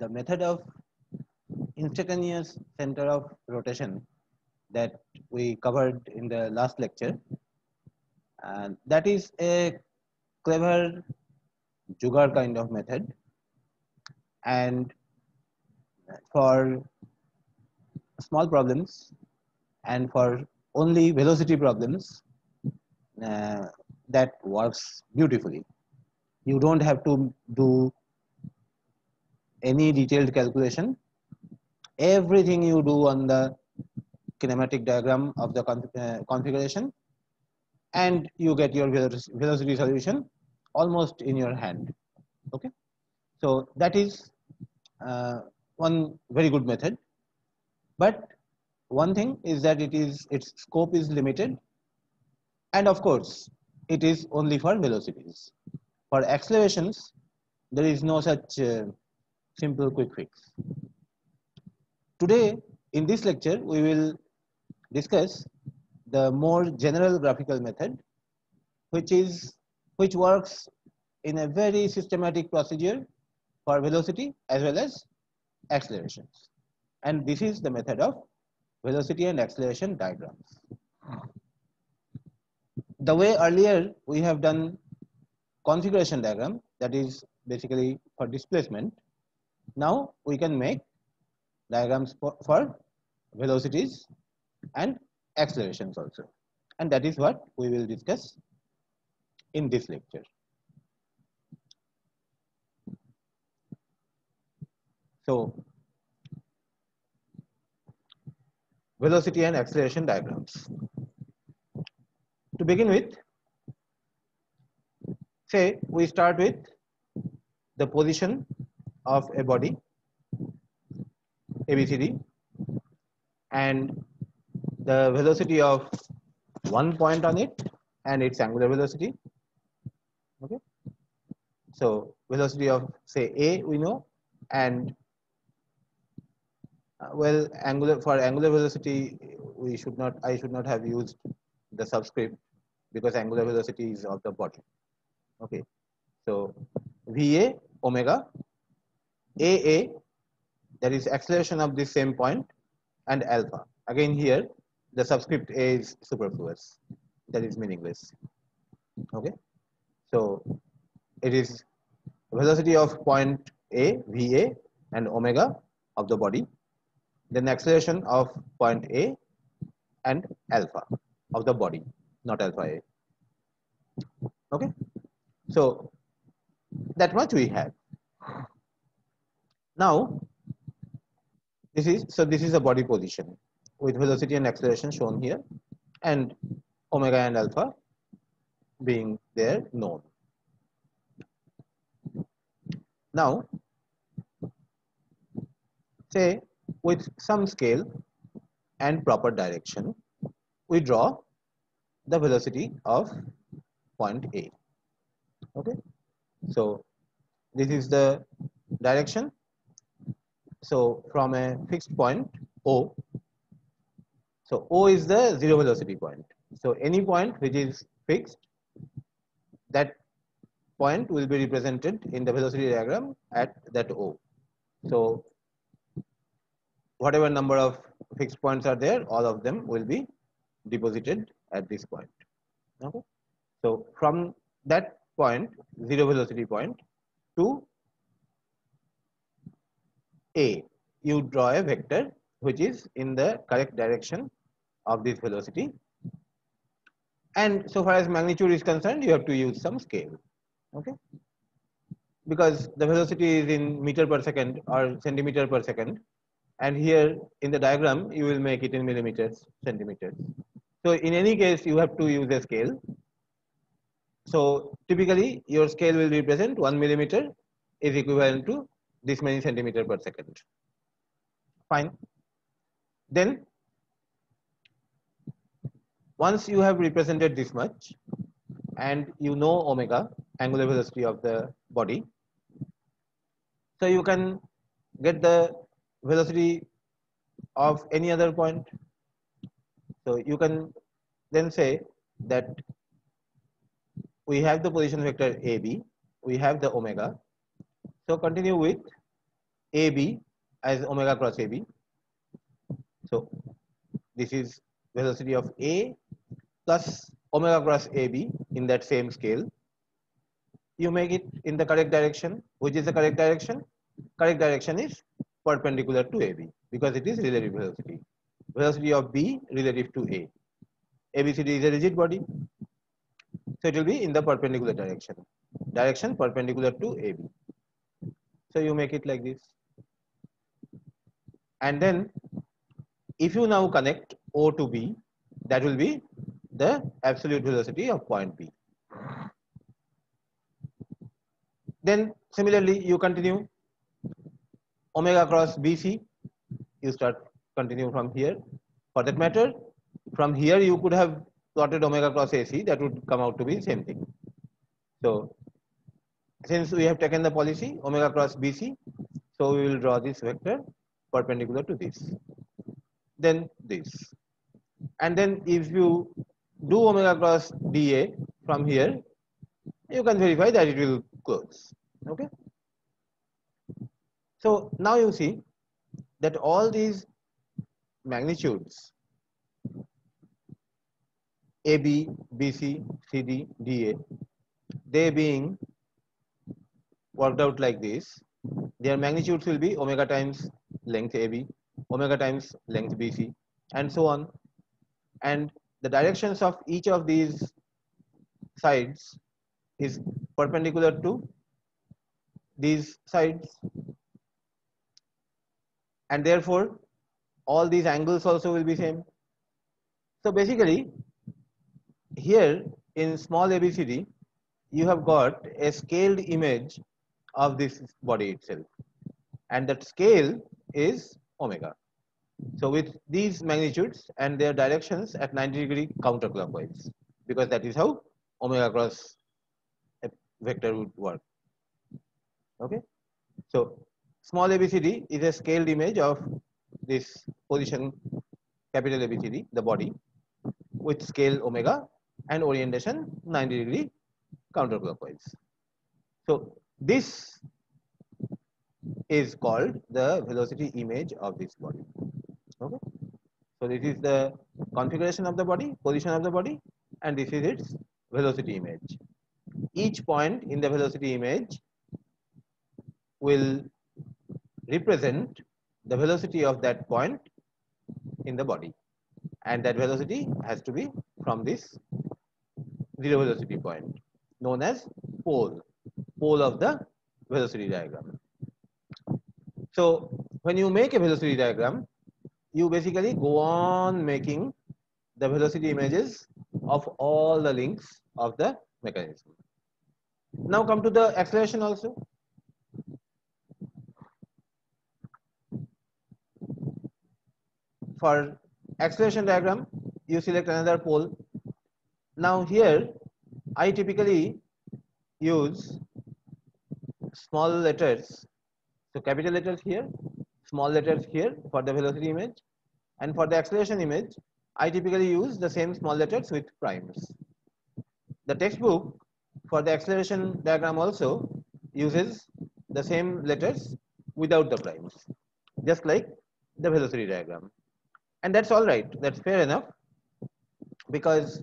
the method of instantaneous center of rotation that we covered in the last lecture, and that is a clever jugaad kind of method, and for small problems and for only velocity problems, uh, that works beautifully. You don't have to do any detailed calculation. Everything you do on the kinematic diagram of the configuration, and you get your velocity solution almost in your hand. Okay, so that is uh, one very good method. But one thing is that its scope is limited, and of course it is only for velocities. For accelerations, there is no such simple quick fix. Today, in this lecture, we will discuss the more general graphical method, which works in a very systematic procedure for velocity as well as accelerations. And this is the method of velocity and acceleration diagrams. The way earlier we have done configuration diagram, that is basically for displacement, now we can make diagrams for velocities and accelerations also, and that is what we will discuss in this lecture. So, velocity and acceleration diagrams. To begin with, say we start with the position of a body ABCD and the velocity of one point on it and its angular velocity. Okay, so velocity of say A we know, and well, angular velocity I should not have used the subscript because angular velocity is of the body. Okay, so VA omega AA, that is acceleration of the same point, and alpha. Again here the subscript A is superfluous, that is meaningless. Okay, so it is velocity of point A VA and omega of the body, then acceleration of point A and alpha of the body, not alpha A. Okay, so that much we have. Now this is a body position with velocity and acceleration shown here, and omega and alpha being there known. Now say with some scale and proper direction, we draw the velocity of point A. Okay, so this is the direction. So from a fixed point O, so O is the zero velocity point. So any point which is fixed, that point will be represented in the velocity diagram at that O. So whatever number of fixed points are there, all of them will be deposited at this point. Okay, so from that point, zero velocity point, to A, you draw a vector which is in the correct direction of this velocity, and so far as magnitude is concerned, you have to use some scale. Okay, because the velocity is in meter per second or centimeter per second, and here in the diagram you will make it in millimeters, centimeters. So in any case you have to use a scale. So typically your scale will represent 1 millimeter is equivalent to this many centimeter per second. Fine. Then once you have represented this much and you know omega, angular velocity of the body, so you can get the velocity of any other point. So you can then say that we have the position vector AB, we have the omega. So continue with AB as omega cross AB. So this is velocity of A plus omega cross AB in that same scale. You make it in the correct direction. Which is the correct direction? Correct direction is perpendicular to AB because it is relative velocity. Velocity of B relative to A. ABCD is a rigid body, so it will be in the perpendicular direction. Direction perpendicular to AB. So you make it like this. And then if you now connect O to B, that will be the absolute velocity of point B. Then similarly you continue omega cross BC, you start continue from here. For that matter, from here you could have plotted omega cross AC, that would come out to be the same thing. So since we have taken the policy omega cross BC, so we will draw this vector perpendicular to this, then this. And then if you do omega cross dA from here, you can verify that it will close. Okay. So now you see that all these magnitudes AB, BC, CD, DA, they being worked out like this, their magnitudes will be omega times length AB, omega times length BC, and so on. And the directions of each of these sides is perpendicular to these sides, and therefore all these angles also will be same. So basically here in small ABCD you have got a scaled image of this body itself, and that scale is omega. So with these magnitudes and their directions at 90-degree counterclockwise, because that is how omega cross a vector would work. Okay. So small ABCD is a scaled image of this position capital ABCD, the body, with scale omega and orientation 90-degree counterclockwise. So this is called the velocity image of this body. Okay. So this is the configuration of the body, position of the body, and this is its velocity image. Each point in the velocity image will represent the velocity of that point in the body, and that velocity has to be from this zero velocity point known as pole of the velocity diagram. So when you make a velocity diagram, you basically go on making the velocity images of all the links of the mechanism. Now come to the acceleration also. For acceleration diagram, you select another pole. Now here I typically use small letters, so capital letters here, small letters here for the velocity image, and for the acceleration image I typically use the same small letters with primes. The textbook for the acceleration diagram also uses the same letters without the primes, just like the velocity diagram. And that's all right, that's fair enough, because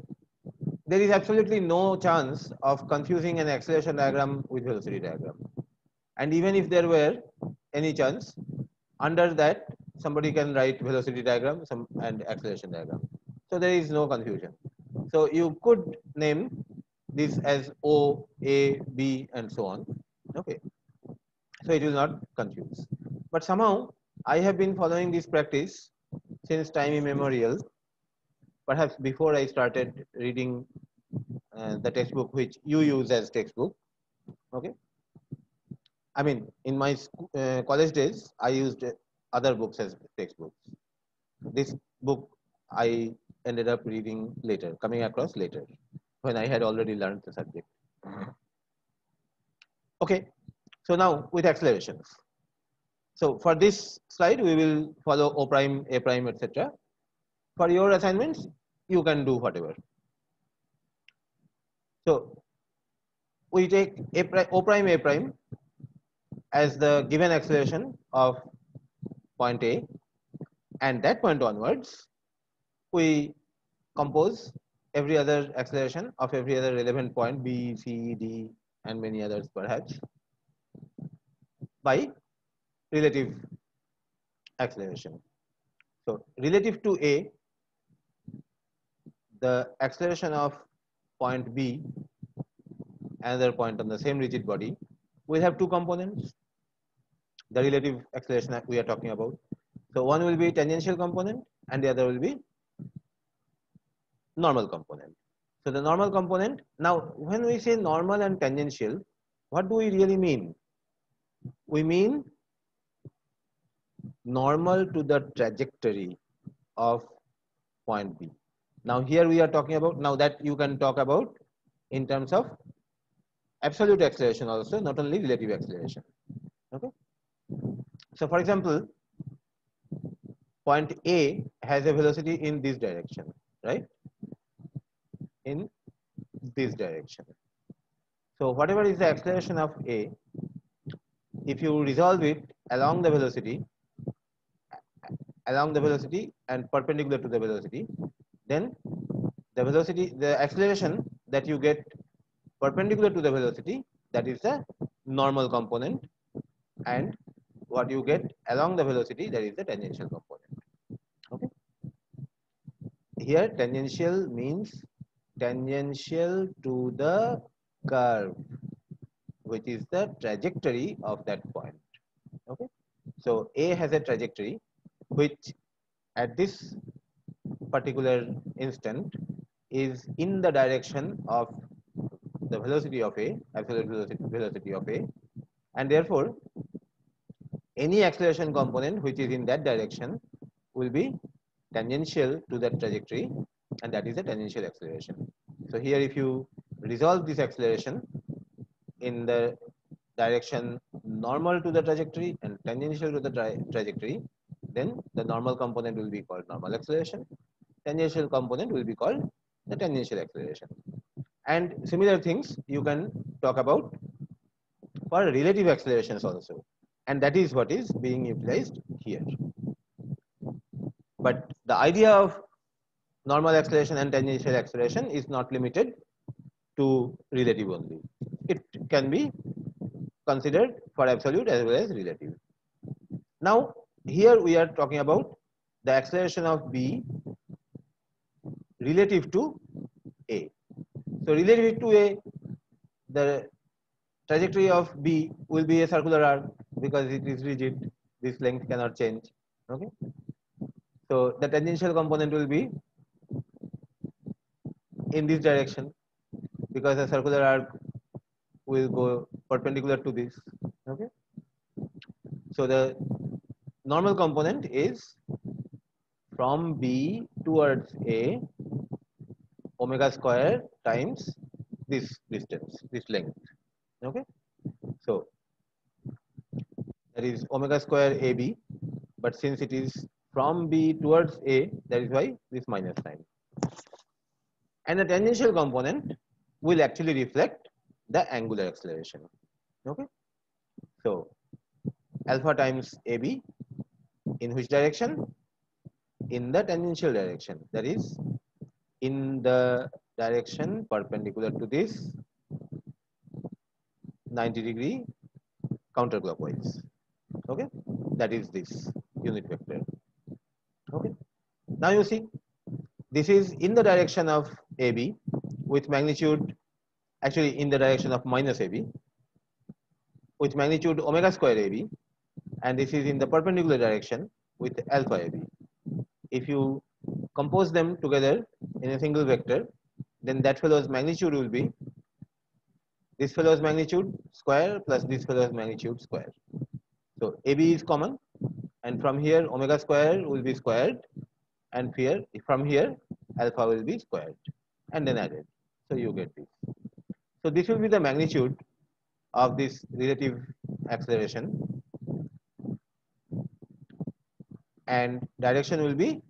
there is absolutely no chance of confusing an acceleration diagram with velocity diagram. And even if there were any chance, under that somebody can write velocity diagram and acceleration diagram. So there is no confusion. So you could name this as O, A, B, and so on. Okay. So it will not confuse. But somehow I have been following this practice since time immemorial, perhaps before I started reading the textbook which you use as textbook. Okay. I mean, in my college days, I used other books as textbooks. This book I ended up reading later, coming across later, when I had already learned the subject. Okay, so now with accelerations. So for this slide, we will follow O prime, A prime, etc. For your assignments, you can do whatever. So we take O prime, A prime. as the given acceleration of point A, and that point onwards we compose every other acceleration of every other relevant point B, C, D, and many others perhaps by relative acceleration. So relative to A, the acceleration of point B, another point on the same rigid body, will have two components, the relative acceleration that we are talking about. So one will be tangential component and the other will be normal component. So the normal component, now when we say normal and tangential, what do we really mean? We mean normal to the trajectory of point B. Now here we are talking about, now that you can talk about in terms of absolute acceleration also, not only relative acceleration. Okay. So for example, point A has a velocity in this direction, right? In this direction. So whatever is the acceleration of A, if you resolve it along the velocity and perpendicular to the velocity, then the velocity, the acceleration that you get perpendicular to the velocity, that is the normal component, and what you get along the velocity, that is the tangential component. Okay. Here tangential means tangential to the curve, which is the trajectory of that point. Okay. So A has a trajectory which at this particular instant is in the direction of the velocity of A, absolute velocity of A, and therefore any acceleration component which is in that direction will be tangential to that trajectory, and that is the tangential acceleration. So here if you resolve this acceleration in the direction normal to the trajectory and tangential to the trajectory, then the normal component will be called normal acceleration, tangential component will be called the tangential acceleration. And similar things you can talk about for relative accelerations also, and that is what is being utilized here. But the idea of normal acceleration and tangential acceleration is not limited to relative only. It can be considered for absolute as well as relative. Now here we are talking about the acceleration of B relative to A. So relative to A, the trajectory of B will be a circular arc because it is rigid. This length cannot change. Okay. So the tangential component will be in this direction because the circular arc will go perpendicular to this. Okay. So the normal component is from B towards A, omega square times this distance, this length. Okay. So that is omega square AB, but since it is from B towards A, that is why this minus sign. And the tangential component will actually reflect the angular acceleration. Okay. So alpha times AB, in which direction? In the tangential direction, that is in the direction perpendicular to this 90-degree counterclockwise. Okay, that is this unit vector. Okay, now you see this is in the direction of AB with magnitude, actually in the direction of minus AB with magnitude omega square AB, and this is in the perpendicular direction with alpha AB. If you compose them together in a single vector, then that fellow's magnitude will be this fellow's magnitude square plus this fellow's magnitude square. So AB is common, and from here omega square will be squared, and here from here alpha will be squared and then added. So you get this. So this will be the magnitude of this relative acceleration, and direction will be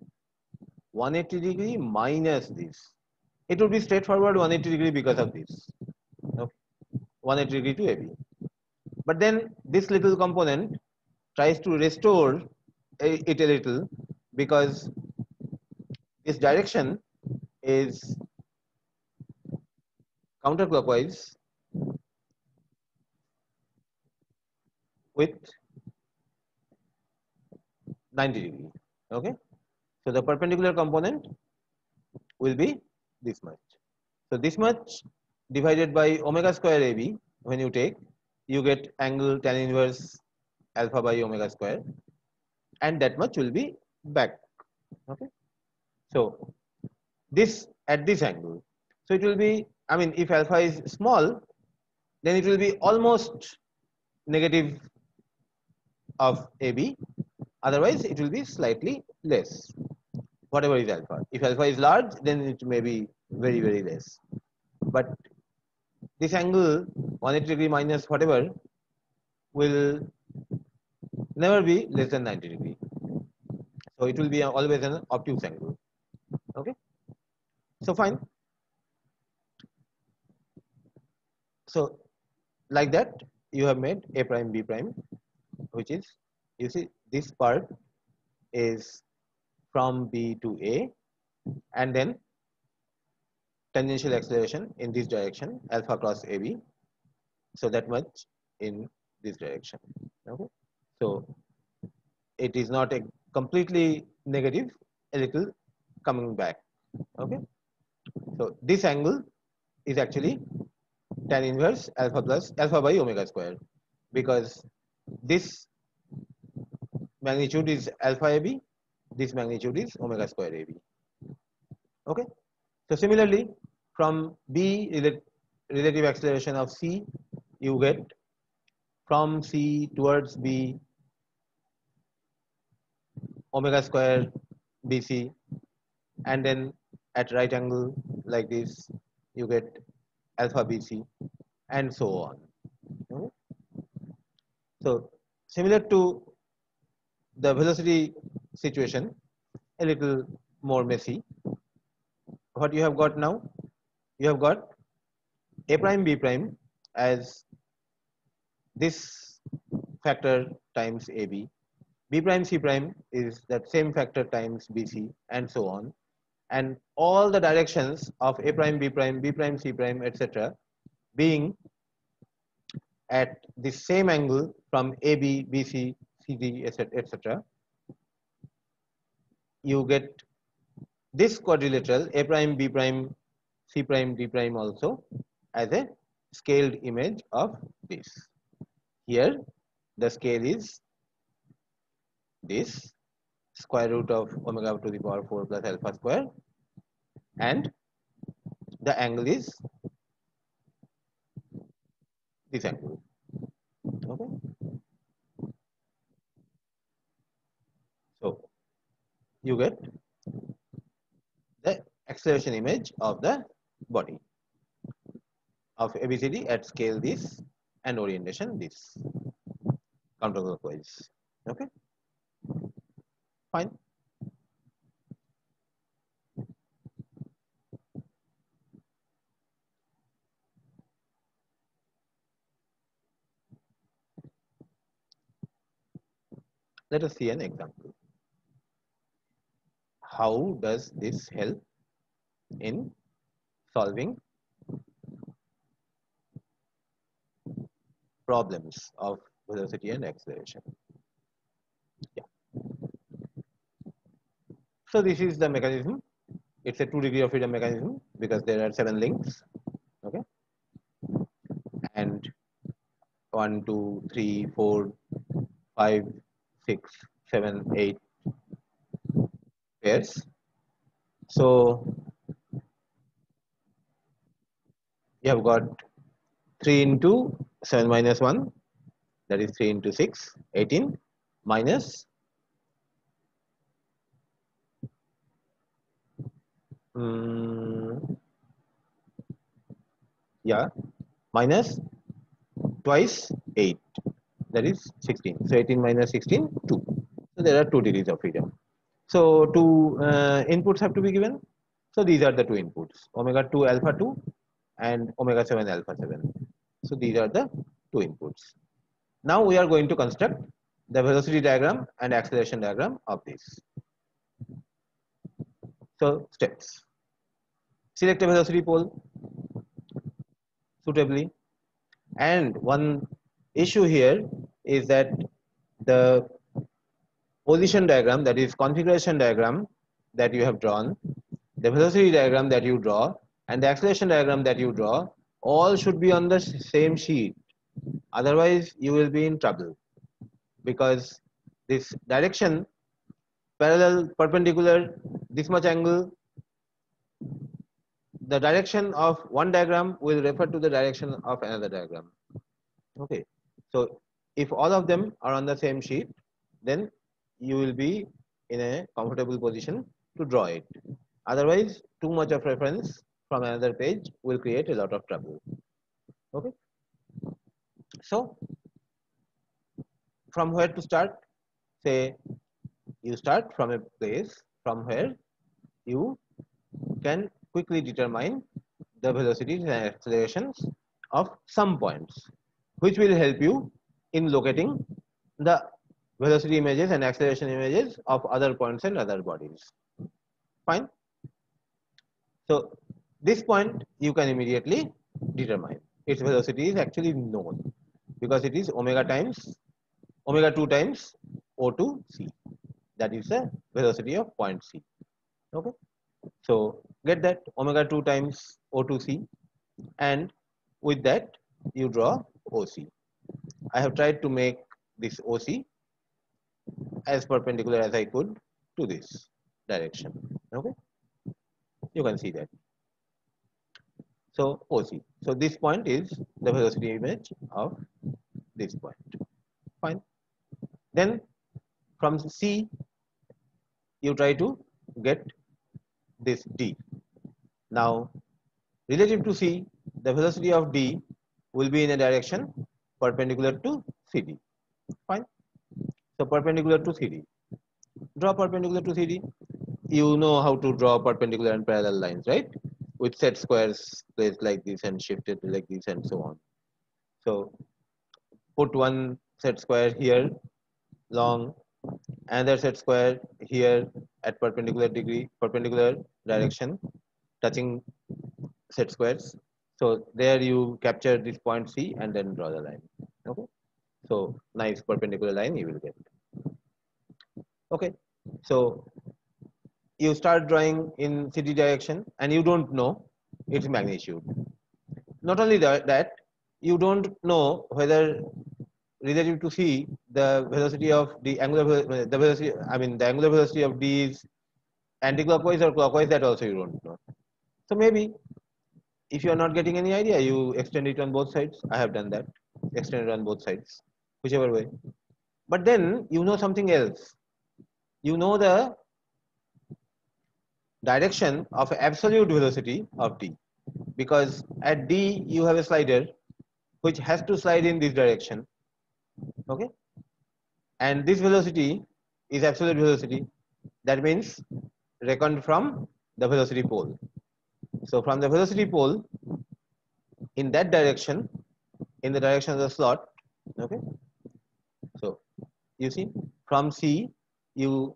180 degree minus this. It would be straightforward 180 degree because of this. Okay. 180 degree to AB. But then this little component tries to restore it a little, because this direction is counterclockwise with 90 degree. Okay, so the perpendicular component will be this much. So this much divided by omega square AB, when you take, you get angle tan inverse alpha by omega square, and that much will be back. Okay, so this at this angle, so it will be, I mean, if alpha is small, then it will be almost negative of AB, otherwise it will be slightly less, whatever is alpha. If alpha is large, then it may be very, very less. But this angle 180 degree minus whatever will never be less than 90 degree. So it will be always an obtuse angle. Okay, so fine. So like that, you have made A prime B prime, which is, you see, this part is from B to A, and then tangential acceleration in this direction, alpha cross AB. So that much in this direction. Okay, so it is not a completely negative, a little coming back. Okay, so this angle is actually tan inverse alpha plus alpha by omega square, because this magnitude is alpha AB, this magnitude is omega square AB. Okay, so similarly, from B relative acceleration of C, you get from C towards B omega square BC, and then at right angle like this, you get alpha BC, and so on. Okay? So similar to the velocity situation, a little more messy. What you have got now? You have got A prime B prime as this factor times AB. B prime C prime is that same factor times BC, and so on. And all the directions of A prime B prime C prime, etc., being at the same angle from AB, BC, CD, etc., you get this quadrilateral A prime B prime C prime D prime also as a scaled image of this. Here the scale is this square root of omega to the power 4 plus alpha square, and the angle is this angle. Okay, so you get the acceleration image of the body of ABCD at scale this and orientation this, counterclockwise. Okay, fine. Let us see an example. How does this help in solving problems of velocity and acceleration? Yeah. So this is the mechanism. It's a 2 degree of freedom mechanism because there are 7 links. Okay, and 1, 2, 3, 4, 5, 6, 7, 8 pairs. So you have got 3 into 7 minus 1, that is 3 into 6, 18, minus minus twice 8, that is 16. So 18 minus 16, 2. So there are 2 degrees of freedom. So 2 inputs have to be given. So these are the 2 inputs, omega 2 alpha 2 and omega 7 alpha 7. So these are the 2 inputs. Now we are going to construct the velocity diagram and acceleration diagram of this. So steps: select a velocity pole suitably, and one issue here is that the position diagram, that is configuration diagram that you have drawn, the velocity diagram that you draw, and the acceleration diagram that you draw, all should be on the same sheet. Otherwise you will be in trouble, because this direction, parallel, perpendicular, this much angle, the direction of one diagram will refer to the direction of another diagram. Okay, so if all of them are on the same sheet, then you will be in a comfortable position to draw it. Otherwise, too much of reference from another page will create a lot of trouble. Okay, so from where to start? Say you start from a place from where you can quickly determine the velocities and accelerations of some points, which will help you in locating the velocity images and acceleration images of other points and other bodies. Fine. So this point you can immediately determine. Its velocity is actually known because it is omega 2 times O2 C. That is the velocity of point C. Okay. So get that omega 2 times O2 C, and with that you draw OC. I have tried to make this OC as perpendicular as I could to this direction. Okay, you can see that. So OC. So this point is the velocity image of this point. Fine. Then from C you try to get this D. Now relative to C, the velocity of D will be in a direction perpendicular to CD. Fine. So perpendicular to CD. Draw perpendicular to CD. You know how to draw perpendicular and parallel lines, right? With set squares placed like this and shifted like this and so on. So put one set square here long, another set square here at perpendicular direction, touching set squares. So there you capture this point C and then draw the line. Okay. So nice perpendicular line you will get. Okay. So you start drawing in CD direction and you don't know its magnitude. Not only that, you don't know whether relative to C, the velocity of the angular the velocity, I mean the angular velocity of D is anti-clockwise or clockwise, that also you don't know. So maybe if you are not getting any idea, you extend it on both sides. I have done that. Extend it on both sides, whichever way. But then you know something else. You know the direction of absolute velocity of D, because at D you have a slider which has to slide in this direction. Okay, and this velocity is absolute velocity. That means reckoned from the velocity pole. So from the velocity pole in that direction, in the direction of the slot, okay. So you see from C you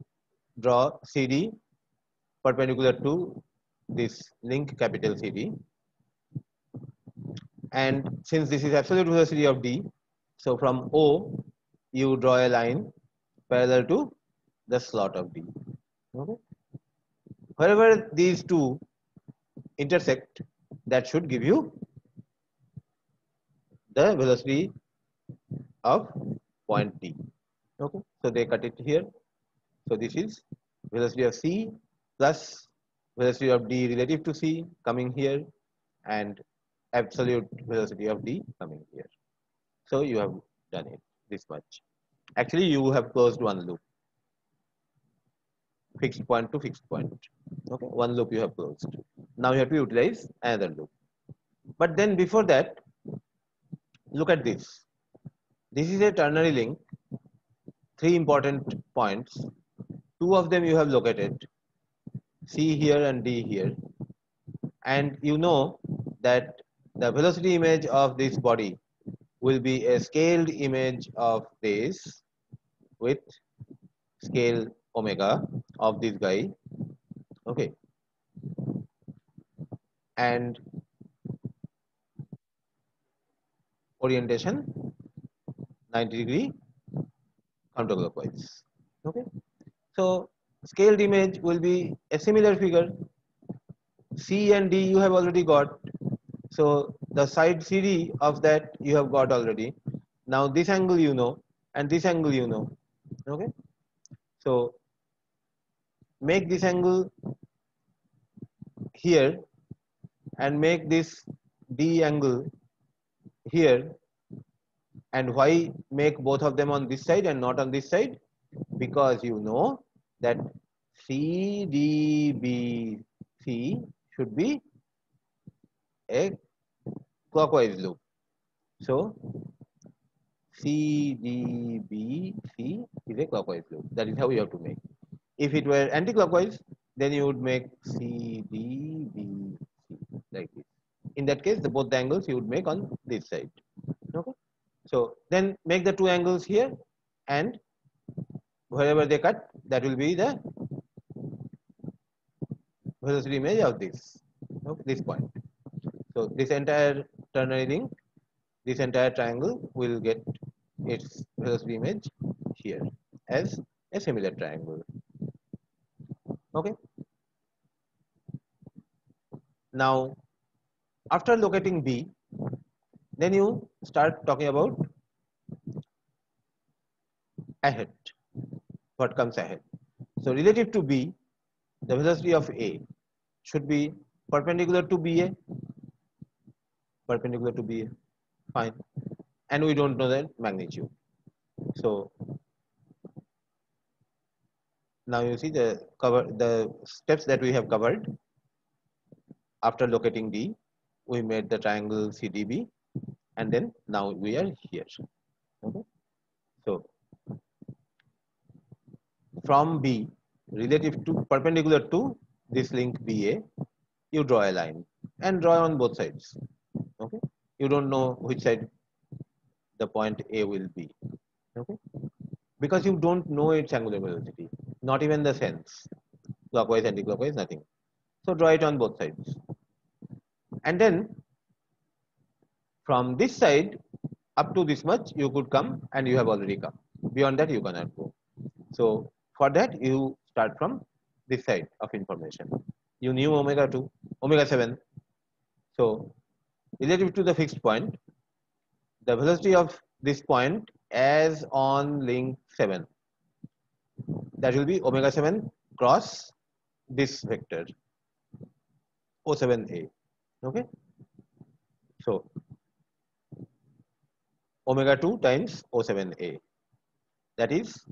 draw CD perpendicular to this link capital CD, and since this is absolute velocity of D, so from O you draw a line parallel to the slot of D. Okay. Wherever these two intersect, that should give you the velocity of point D. Okay, so they cut it here. So this is velocity of C plus velocity of D relative to C coming here, and absolute velocity of D coming here. So you have done it this much. Actually, you have closed one loop, fixed point to fixed point. Okay, one loop you have closed. Now you have to utilize another loop. But then before that, look at this. This is a ternary link. Three important points. Two of them you have located, C here and D here. And you know that the velocity image of this body will be a scaled image of this with scale omega of this guy. Okay, and orientation 90-degree counterclockwise. Okay, so scaled image will be a similar figure. C and D you have already got. So the side CD of that you have got already. Now this angle you know, and this angle you know. Okay, so make this angle here and make this D angle here. And why make both of them on this side and not on this side? Because you know that CDBC should be a clockwise loop. So CDBC is a clockwise loop. That is how you have to make. If it were anti-clockwise, then you would make CDBC like this. In that case, both the angles you would make on this side. Okay. So then make the two angles here, and wherever they cut, that will be the velocity image of this. Okay, this point. So this entire ternary ring, this entire triangle will get its velocity image here as a similar triangle. Okay. Now, after locating B, then you start talking about ahead. What comes ahead? So relative to B, the velocity of A should be perpendicular to BA. Perpendicular to BA. Fine. And we don't know the magnitude. So now you see the steps that we have covered. After locating D, we made the triangle CDB, and then now we are here. Okay. So from B, relative to perpendicular to this link BA, you draw a line and draw on both sides. Okay. You don't know which side the point A will be. Okay. Because you don't know its angular velocity, not even the sense, clockwise, anti-clockwise, nothing. So draw it on both sides. And then from this side up to this much you could come, and you have already come. Beyond that you cannot go. So for that you start from this side of information. You knew omega 2, omega 7. So relative to the fixed point, the velocity of this point as on link 7, that will be omega 7 cross this vector O7A. Okay. So omega 2 times O7A, that is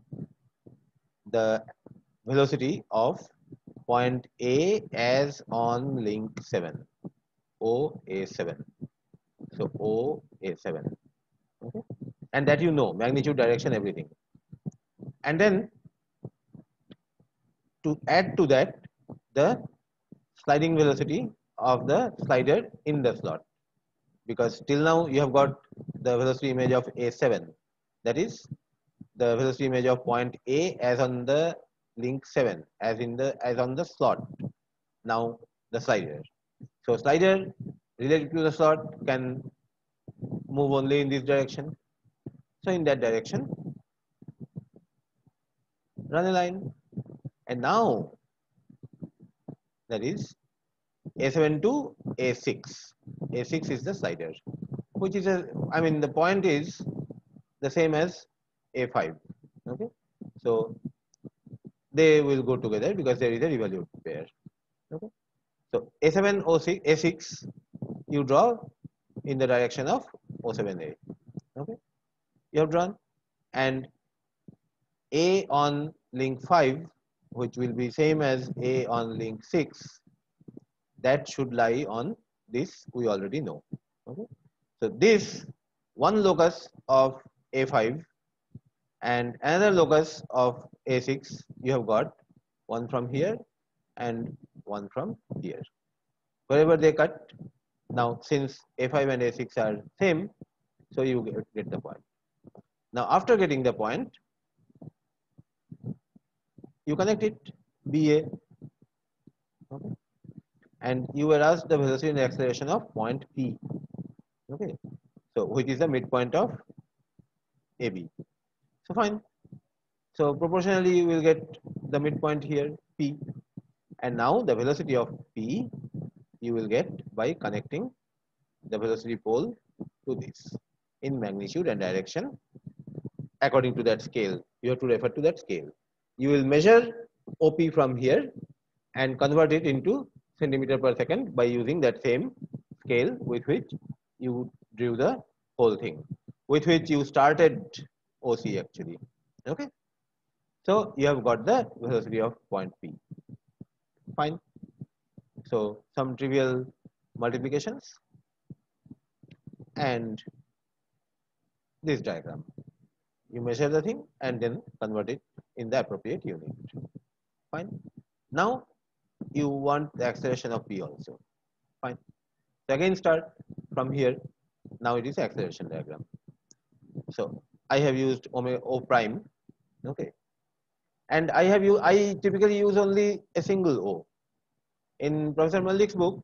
the velocity of point A as on link 7, OA7. So OA7. Okay. And that you know, magnitude, direction, everything. And then to add to that, the sliding velocity of the slider in the slot. Because till now you have got the velocity image of A7. That is the velocity image of point A as on the link 7, as on the slot. Now the slider. So slider related to the slot can move only in this direction. So in that direction, run a line. And now that is A7 to A6. A6 is the slider, which is the point is the same as A5. Okay. So they will go together because there is a revolute pair. Okay. So A7, O6, A6, you draw in the direction of O7A. Okay. You have drawn, and A on link 5, which will be same as A on link 6, that should lie on this, we already know. Okay. So this one locus of A5 and another locus of A6 you have got, one from here and one from here. Wherever they cut, now since A5 and A6 are same, So you get the point. Now after getting the point, you connect it BA, okay, and you were asked the velocity and acceleration of point P, okay, so which is the midpoint of AB. So fine. So proportionally you will get the midpoint here P, and now the velocity of P you will get by connecting the velocity pole to this in magnitude and direction according to that scale. You have to refer to that scale. You will measure OP from here and convert it into centimeter per second by using that same scale with which you drew the whole thing, with which you started OC actually. Okay. So you have got the velocity of point P. Fine. So some trivial multiplications and this diagram. You measure the thing and then convert it in the appropriate unit. Fine. Now you want the acceleration of P also. Fine. So again start from here. Now it is acceleration diagram. So I have used omega O prime. Okay. And I typically use only a single O. In Professor Malik's book,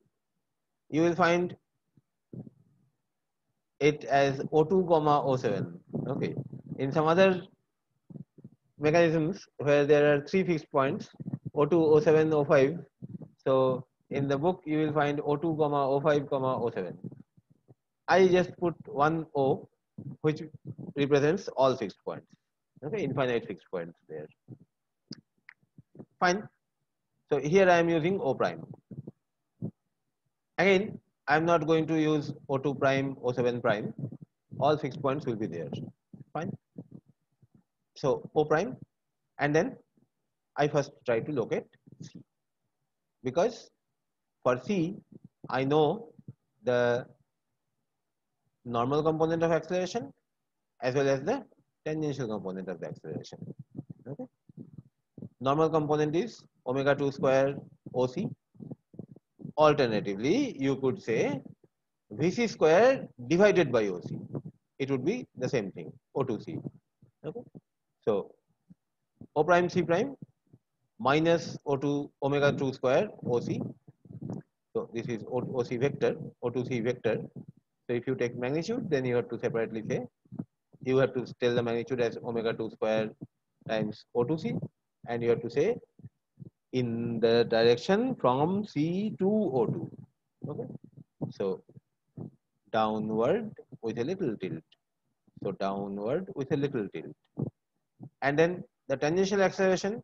you will find it as O2, O7. Okay. In some other mechanisms where there are three fixed points, O2, O7, O5. So in the book you will find O2, O5, O7. I just put one O which represents all fixed points. Okay, infinite fixed points there. Fine. So here I am using O prime. Again, I am not going to use O2 prime, O7 prime. All fixed points will be there. Fine. So O prime, and then I first try to locate C, because for C I know the normal component of acceleration as well as the tangential component of the acceleration. Okay. Normal component is omega 2 square OC. Alternatively, you could say VC square divided by OC. It would be the same thing, O2C. Okay. So O prime C prime minus O2 omega 2 square OC. So this is OC vector, O2C vector. So if you take magnitude, then you have to separately say, you have to tell the magnitude as omega 2 square times O2C, and you have to say in the direction from C to O2. Okay. So downward with a little tilt. So downward with a little tilt. And then the tangential acceleration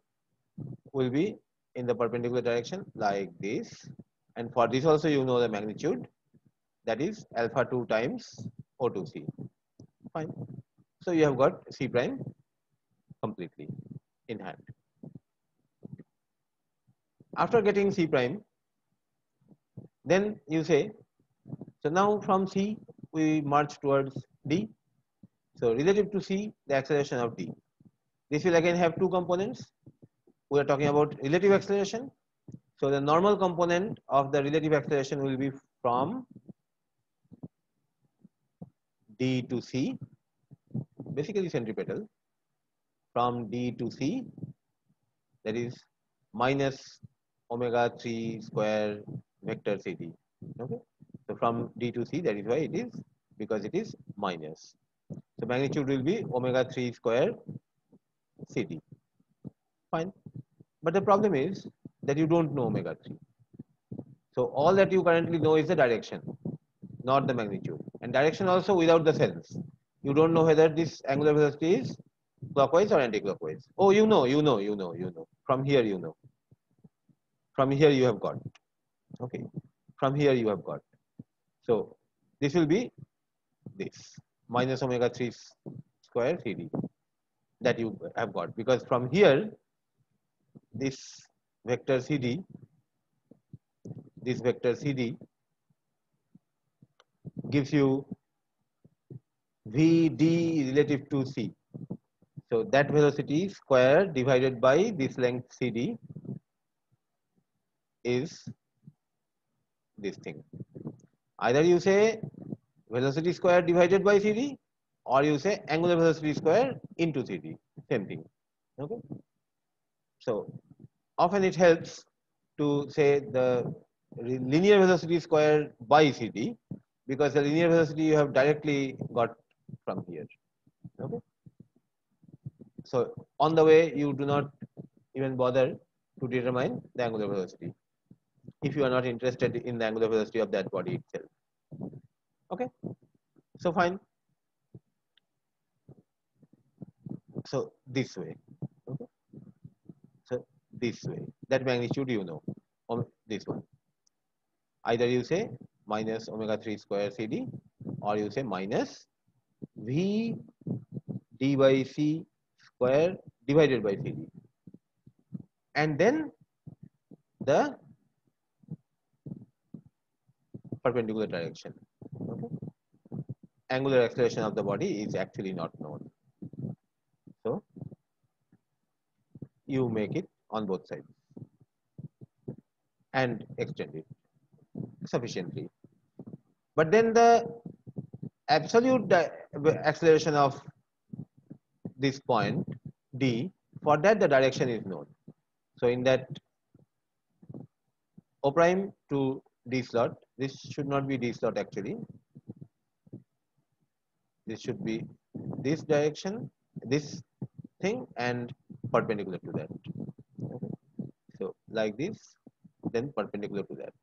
will be in the perpendicular direction like this. And for this also you know the magnitude, that is alpha 2 times O2C. Fine. So you have got C prime completely in hand. After getting C prime, then you say, so now from C we march towards D. So relative to C, the acceleration of D. This will again have two components. We are talking about relative acceleration. So the normal component of the relative acceleration will be from D to C, basically centripetal, from D to C, that is minus omega 3 square vector CD. Okay. So from D to C, that is why it is, because it is minus. So magnitude will be omega 3 square CD. Fine. But the problem is that you don't know omega 3. So all that you currently know is the direction, not the magnitude. And direction also without the sense. You don't know whether this angular velocity is clockwise or anti-clockwise. Oh, you know. From here you know. From here you have got. Okay. From here you have got. So this will be this minus omega 3 square CD that you have got, because from here this vector CD, gives you VD relative to C. So that velocity square divided by this length CD is this thing. Either you say velocity square divided by CD, or you say angular velocity square into CD, same thing. Okay. So often it helps to say the linear velocity square by CD, because the linear velocity you have directly got from here. Okay. So on the way you do not even bother to determine the angular velocity if you are not interested in the angular velocity of that body itself. Okay. So fine. So this way. Okay. So this way. That magnitude you know. This one. Either you say minus omega 3 square CD, or you say minus V d by C square divided by CD. And then the perpendicular direction. Okay. Angular acceleration of the body is actually not known. So you make it on both sides and extend it sufficiently. But then the absolute acceleration of this point D, for that the direction is known. So in that O prime to D slot, this should not be D slot actually. This should be this direction, this thing, and perpendicular to that. Okay. So like this, then perpendicular to that.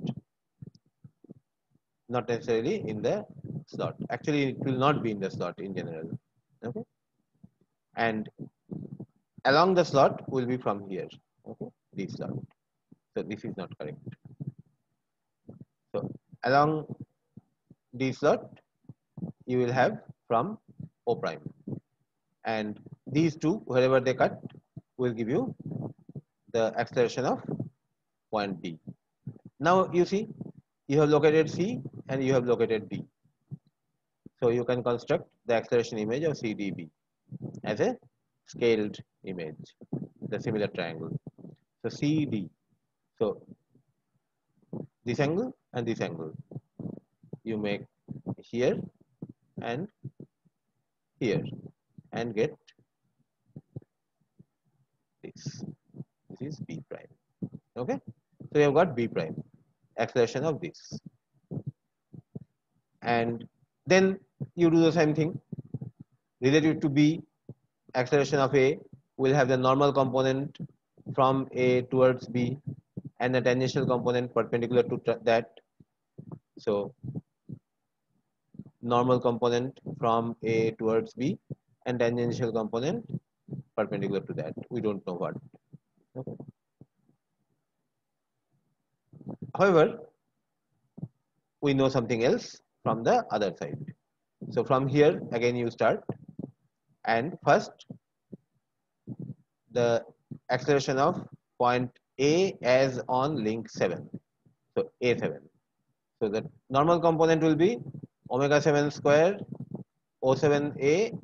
Not necessarily in the slot. Actually, it will not be in the slot in general. Okay. And along the slot will be from here. Okay. This slot. So this is not correct. So along D slot, you will have from O prime. And these two, wherever they cut, will give you the acceleration of point D. Now you see, you have located C and you have located D. So you can construct the acceleration image of CDB as a scaled image, the similar triangle. So CD. So this angle and this angle you make here and here and get this. This is B prime. Okay. So you have got B prime, acceleration of this. And then you do the same thing relative to B. Acceleration of A will have the normal component from A towards B and the tangential component perpendicular to that. So normal component from A towards B and tangential component perpendicular to that. We don't know what. Okay. However, we know something else from the other side. So from here again you start, and first the acceleration of point A as on link 7. So A7. So the normal component will be omega 7 square O7A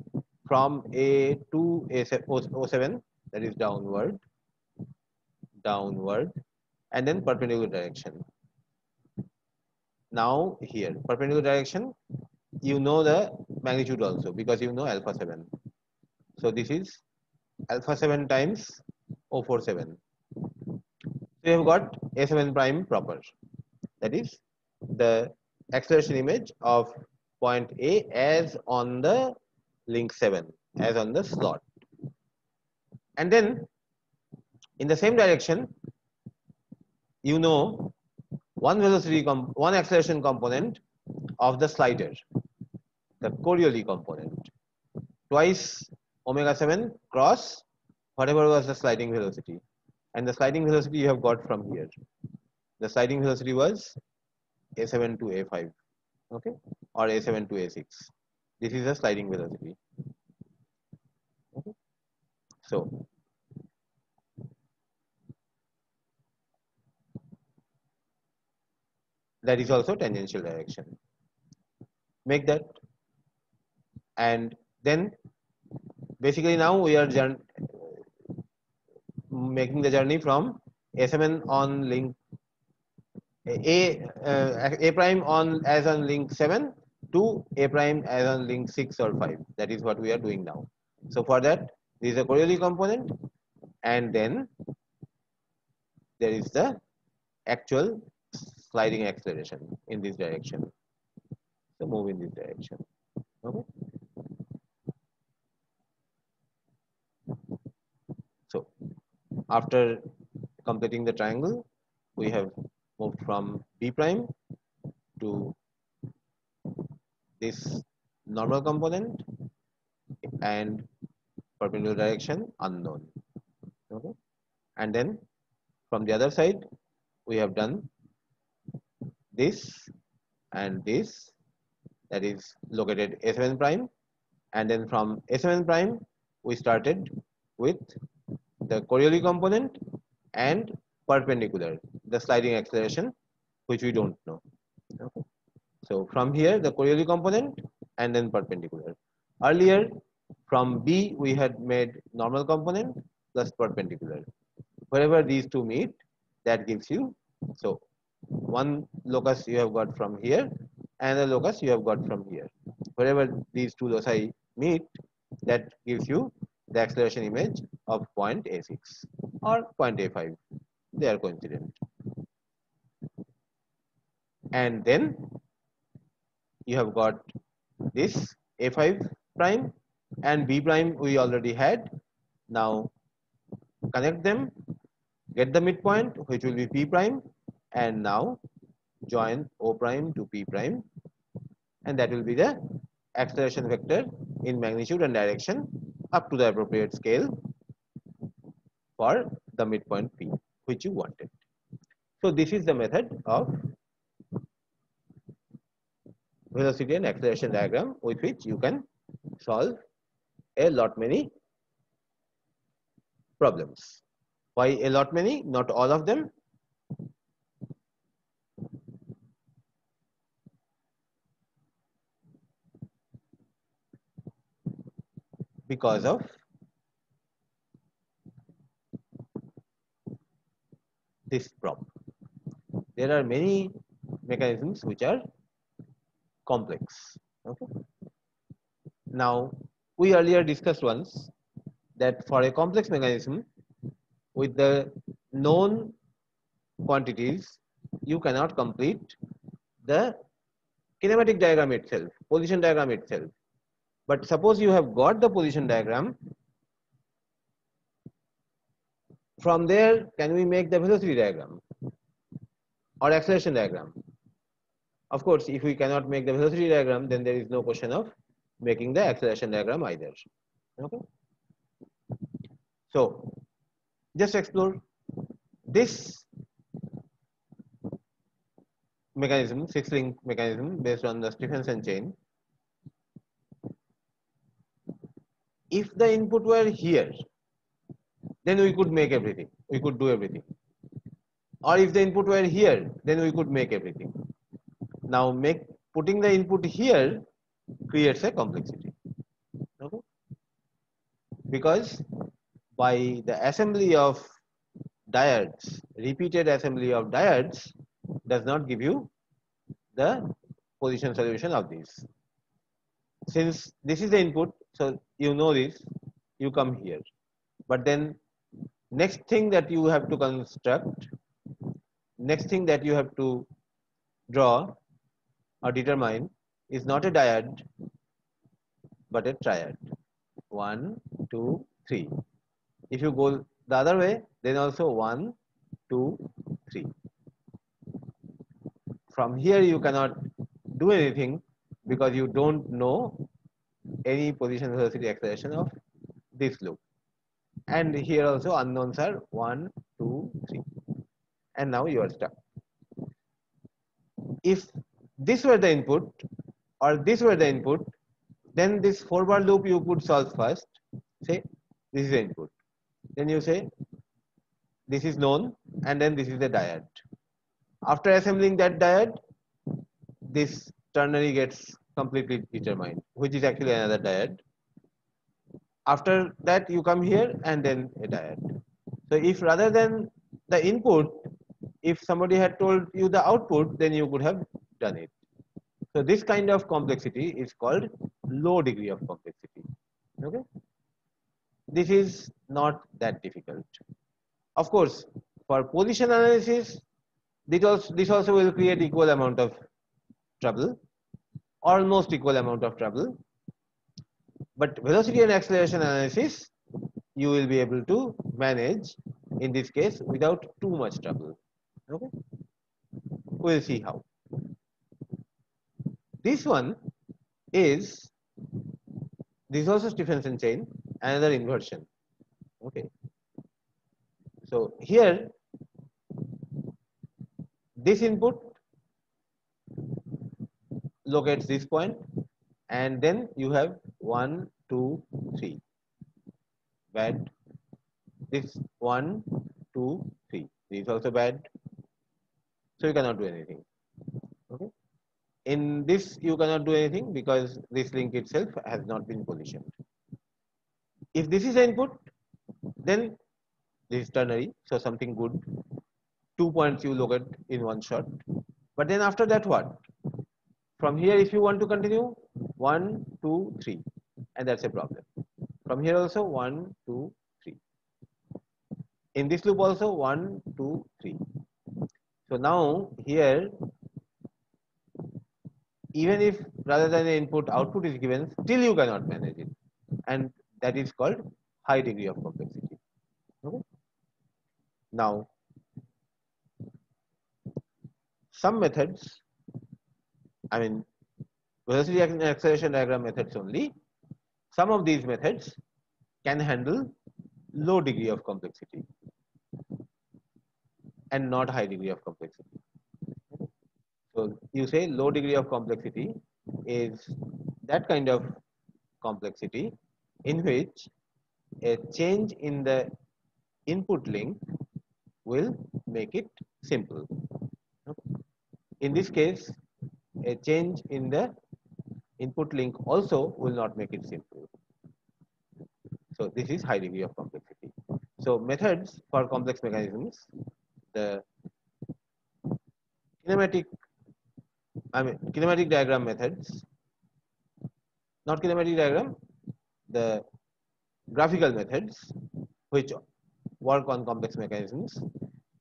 from A to O7, that is downward, and then perpendicular direction. Now here, perpendicular direction, you know the magnitude also because you know alpha 7. So this is alpha 7 times O47. So you have got A7 prime proper. That is the acceleration image of point A as on the link 7, as on the slot. And then in the same direction, you know one acceleration component of the slider, the Coriolis component, twice omega 7 cross whatever was the sliding velocity. And the sliding velocity you have got from here. The sliding velocity was A7 to A5, okay, or A7 to A6. This is the sliding velocity. Okay. So that is also tangential direction. Make that, and then basically now we are making the journey from A7 on link A prime on as on link 7 to A prime as on link 6 or 5. That is what we are doing now. So for that, there is a Coriolis component, and then there is the actual sliding acceleration in this direction. So move in this direction. Okay. So after completing the triangle, we have moved from B prime to this normal component and perpendicular direction unknown. Okay. And then from the other side, we have done this and this, that is located S7 prime, and then from S7 prime we started with the Coriolis component and perpendicular, the sliding acceleration, which we don't know. Okay. So from here the Coriolis component and then perpendicular. Earlier from B we had made normal component plus perpendicular. Wherever these two meet, that gives you, so one locus you have got from here and the locus you have got from here. Wherever these two loci meet, that gives you the acceleration image of point A6 or point A5. They are coincident. And then you have got this A5 prime and B prime we already had. Now connect them, get the midpoint, which will be P prime, and now join O prime to P prime, and that will be the acceleration vector in magnitude and direction up to the appropriate scale for the midpoint P, which you wanted. So this is the method of velocity and acceleration diagram with which you can solve a lot many problems. Why a lot many? Not all of them. Because of this problem. There are many mechanisms which are complex. Okay. Now, we earlier discussed once that for a complex mechanism with the known quantities, you cannot complete the kinematic diagram itself, position diagram itself. But suppose you have got the position diagram, from there can we make the velocity diagram or acceleration diagram? Of course, if we cannot make the velocity diagram, then there is no question of making the acceleration diagram either. Okay. So just explore this mechanism, 6-link mechanism based on the Stephenson chain. If the input were here, then we could make everything. We could do everything. Or if the input were here, then we could make everything. Now putting the input here creates a complexity. Okay? Because by the assembly of diodes, repeated assembly of diodes does not give you the position solution of this. Since this is the input, so you know this, you come here. But then next thing that you have to construct, next thing that you have to draw or determine is not a dyad, but a triad. 1, 2, 3. If you go the other way, then also 1, 2, 3. From here you cannot do anything because you don't know any position velocity acceleration of this loop. And here also unknowns are 1, 2, 3. And now you are stuck. If this were the input or this were the input, then this 4-bar loop you could solve first. Say this is the input. Then you say this is known and then this is the diode. After assembling that diode, this ternary gets completely determined, which is actually another diode. After that you come here and then a diode. So if rather than the input, if somebody had told you the output, then you could have done it. So this kind of complexity is called low degree of complexity. Okay, this is not that difficult. Of course, for position analysis, this also will create equal amount of trouble, almost equal amount of trouble. But velocity and acceleration analysis, you will be able to manage in this case without too much trouble. Okay, we'll see how. This one is this is also Stephenson chain, another inversion. Okay, so here this input locates this point, and then you have 1, 2, 3. Bad. This 1, 2, 3. This is also bad. So you cannot do anything. Okay. In this you cannot do anything because this link itself has not been positioned. If this is the input, then this is ternary, so something good. 2 points you locate in one shot. But then after that what? From here if you want to continue, 1, 2, 3, and that's a problem. From here also 1, 2, 3. In this loop also 1, 2, 3. So now here, even if rather than an input output is given, still you cannot manage it, and that is called high degree of complexity. Okay. Now some methods, I mean velocity and acceleration diagram methods only, some of these methods can handle low degree of complexity and not high degree of complexity. So you say low degree of complexity is that kind of complexity in which a change in the input link will make it simple. In this case, a change in the input link also will not make it simple. So this is high degree of complexity. So methods for complex mechanisms, the kinematic diagram methods, not kinematic diagram, the graphical methods which work on complex mechanisms.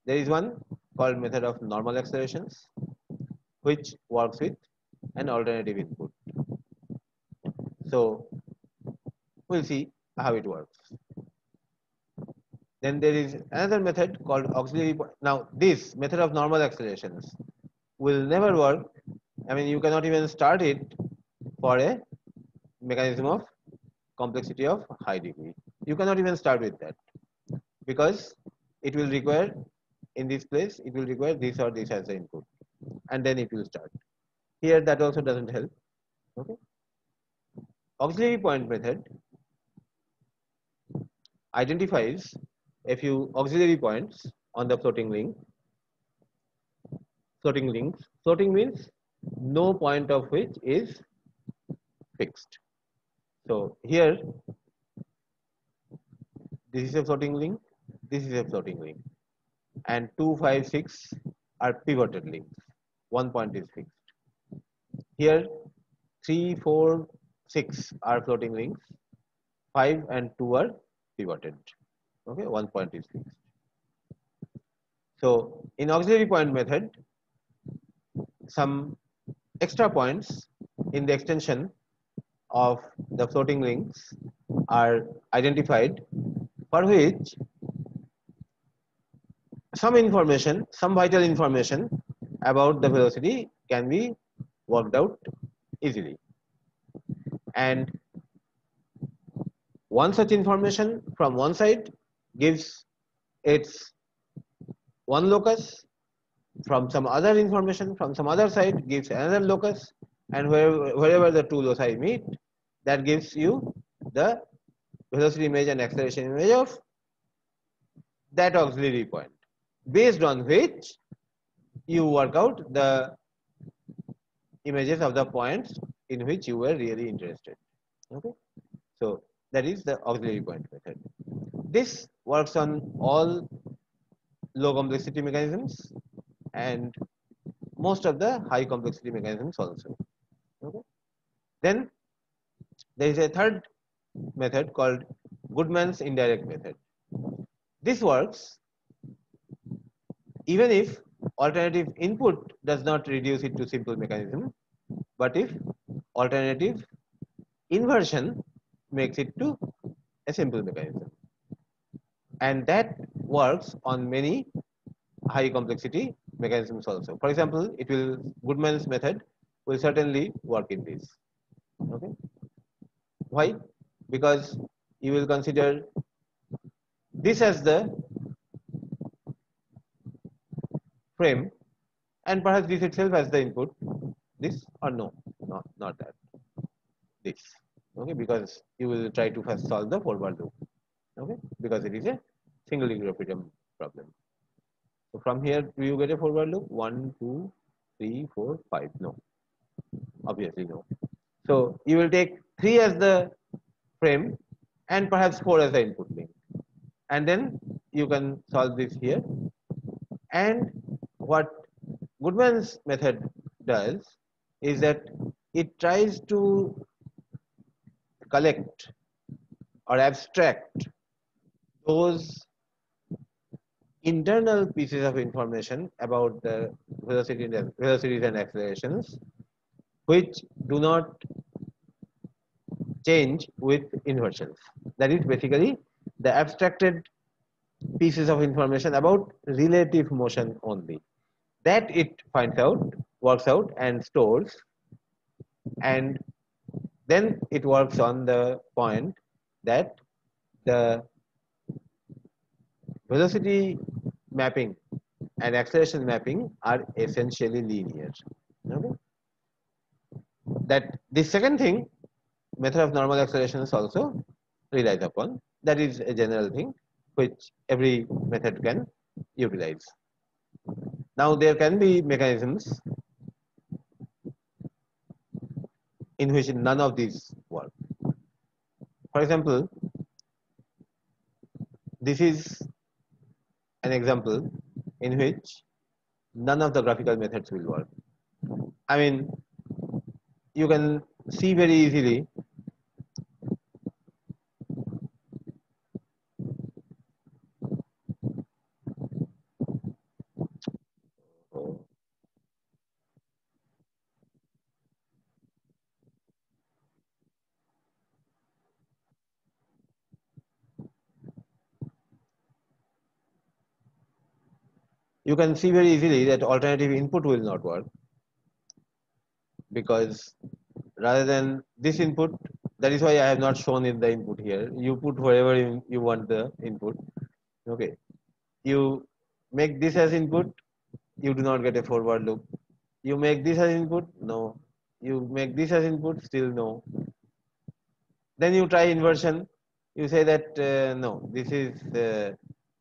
There is one called method of normal accelerations, which works with an alternative input. So we'll see how it works. Then there is another method called auxiliary. Now this method of normal accelerations will never work. I mean, you cannot even start it for a mechanism of complexity of high degree. You cannot even start with that because it will require, in this place, it will require this or this as the input, and then it will start. Here that also doesn't help. Okay. Auxiliary point method identifies a few auxiliary points on the floating link. Floating links. Floating means no point of which is fixed. So here, this is a floating link, this is a floating link, and 2, 5, 6 are pivoted links. One point is fixed. Here, 3, 4, 6 are floating links, 5 and 2 are pivoted. Okay, one point is fixed. So in auxiliary point method, some extra points in the extension of the floating links are identified, for which some information, some vital information about the velocity can be worked out easily. And one such information from one side gives its one locus, from some other information from some other side gives another locus, and wherever the two loci meet, that gives you the velocity image and acceleration image of that auxiliary point, based on which you work out the images of the points in which you were really interested. Okay, so that is the auxiliary point method. This works on all low complexity mechanisms and most of the high complexity mechanisms also. Then there is a third method called Goodman's indirect method. This works even if alternative input does not reduce it to simple mechanism, but if alternative inversion makes it to a simple mechanism. And that works on many high complexity mechanisms also. For example, Goodman's method will certainly work in this. Okay. Why? Because you will consider this as the frame and perhaps this itself as the input. This or no, not that. This. Okay, because you will try to first solve the forward loop. Okay, because it is a single degree of freedom problem. So from here, do you get a forward loop? 1, 2, 3, 4, 5. No, obviously no. So you will take 3 as the frame and perhaps 4 as the input link, and then you can solve this here. And what Goodman's method does is that it tries to collect or abstract those internal pieces of information about the velocities and accelerations which do not change with inversions. That is basically the abstracted pieces of information about relative motion only. That it finds out, works out and stores, and then it works on the point that the velocity mapping and acceleration mapping are essentially linear. Okay? That the second thing, method of normal accelerations also relies upon. That is a general thing which every method can utilize. Now there can be mechanisms in which none of these work. For example, this is an example in which none of the graphical methods will work. I mean, you can see very easily that alternative input will not work, because rather than this input, that is why I have not shown in the input here. You put wherever you want the input. Okay, you make this as input, you do not get a forward loop. You make this as input, no. You make this as input, still no. Then you try inversion. You say that no, this is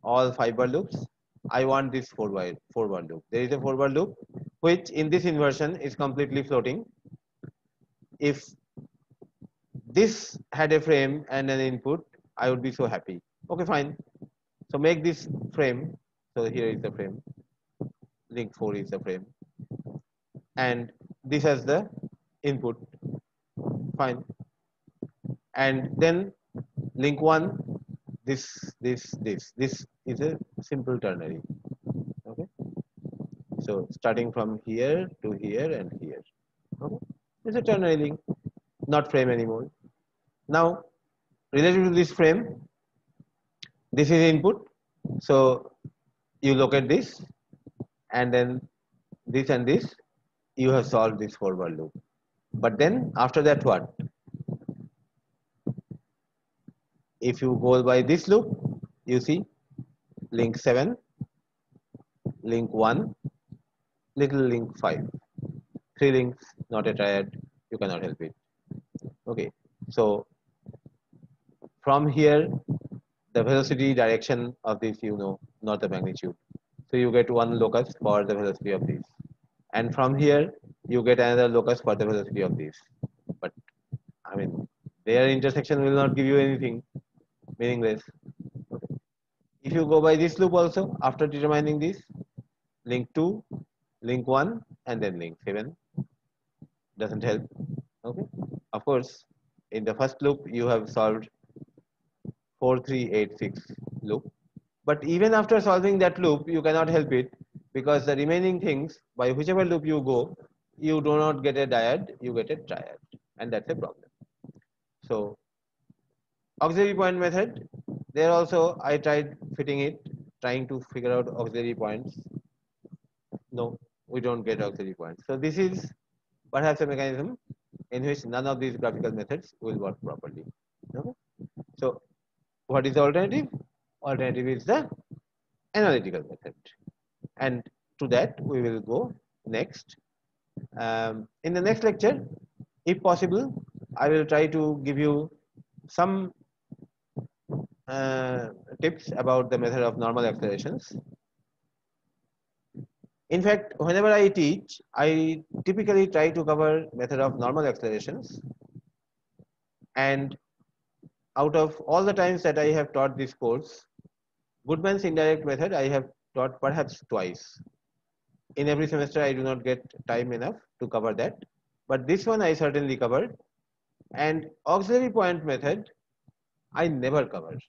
all fiber loops. I want this forward loop. There is a forward loop which in this inversion is completely floating. If this had a frame and an input, I would be so happy. Okay, fine. So make this frame. So here is the frame. Link 4 is the frame. And this has the input. Fine. And then link 1, this is a simple ternary. Okay. So starting from here to here and here. Okay. It's a ternary link, not frame anymore. Now, related to this frame, this is input. So you locate this, and then this and this, you have solved this forward loop. But then after that, what? If you go by this loop, you see link 7, link 1, little link 5. 3 links, not a triad, you cannot help it. Okay, so from here, the velocity direction of this you know, not the magnitude. So you get one locus for the velocity of this. And from here, you get another locus for the velocity of this. But I mean, their intersection will not give you anything, meaningless. Okay. If you go by this loop also, after determining this, link 2, link 1, and then link 7, doesn't help. Okay. Of course, in the first loop, you have solved 4386 loop. But even after solving that loop, you cannot help it because the remaining things, by whichever loop you go, you do not get a dyad, you get a triad. And that's a problem. So auxiliary point method, there also I tried fitting it, trying to figure out auxiliary points. No, we don't get auxiliary points. So this is perhaps a mechanism in which none of these graphical methods will work properly. Okay? So what is the alternative? Alternative is the analytical method. And to that we will go next. In the next lecture, if possible, I will try to give you some uh, tips about the method of normal accelerations. In fact, whenever I teach, I typically try to cover method of normal accelerations. And out of all the times that I have taught this course, Goodman's indirect method I have taught perhaps twice. In every semester, I do not get time enough to cover that. But this one I certainly covered. And auxiliary point method, I never covered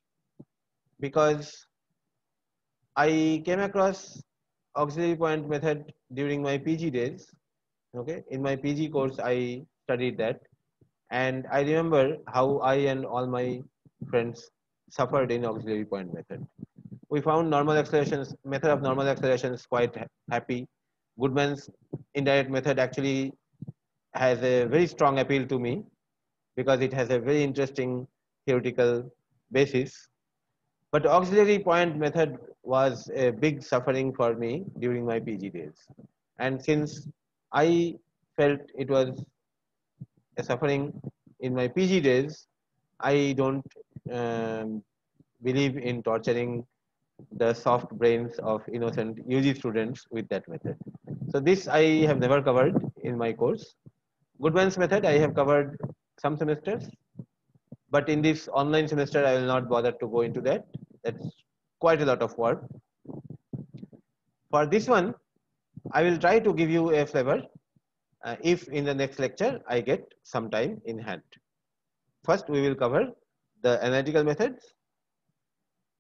because I came across auxiliary point method during my PG days. Okay, in my PG course, I studied that, and I remember how I and all my friends suffered in auxiliary point method. We found normal accelerations, method of normal accelerations quite happy. Goodman's indirect method actually has a very strong appeal to me because it has a very interesting theoretical basis. But auxiliary point method was a big suffering for me during my PG days. And since I felt it was a suffering in my PG days, I don't um, believe in torturing the soft brains of innocent UG students with that method. So this I have never covered in my course. Goodman's method I have covered some semesters, but in this online semester I will not bother to go into that. That's quite a lot of work. For this one, I will try to give you a flavor if in the next lecture I get some time in hand. First, we will cover the analytical methods,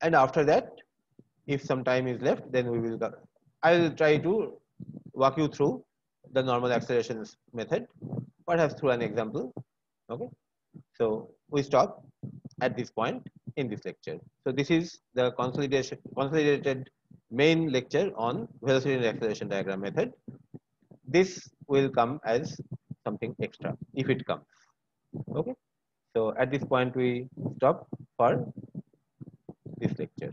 and after that, if some time is left, then we will cover. I will try to walk you through the normal accelerations method, perhaps through an example. Okay, so we stop at this point in this lecture. So this is the consolidated main lecture on velocity and acceleration diagram method. This will come as something extra if it comes. Okay. So at this point we stop for this lecture.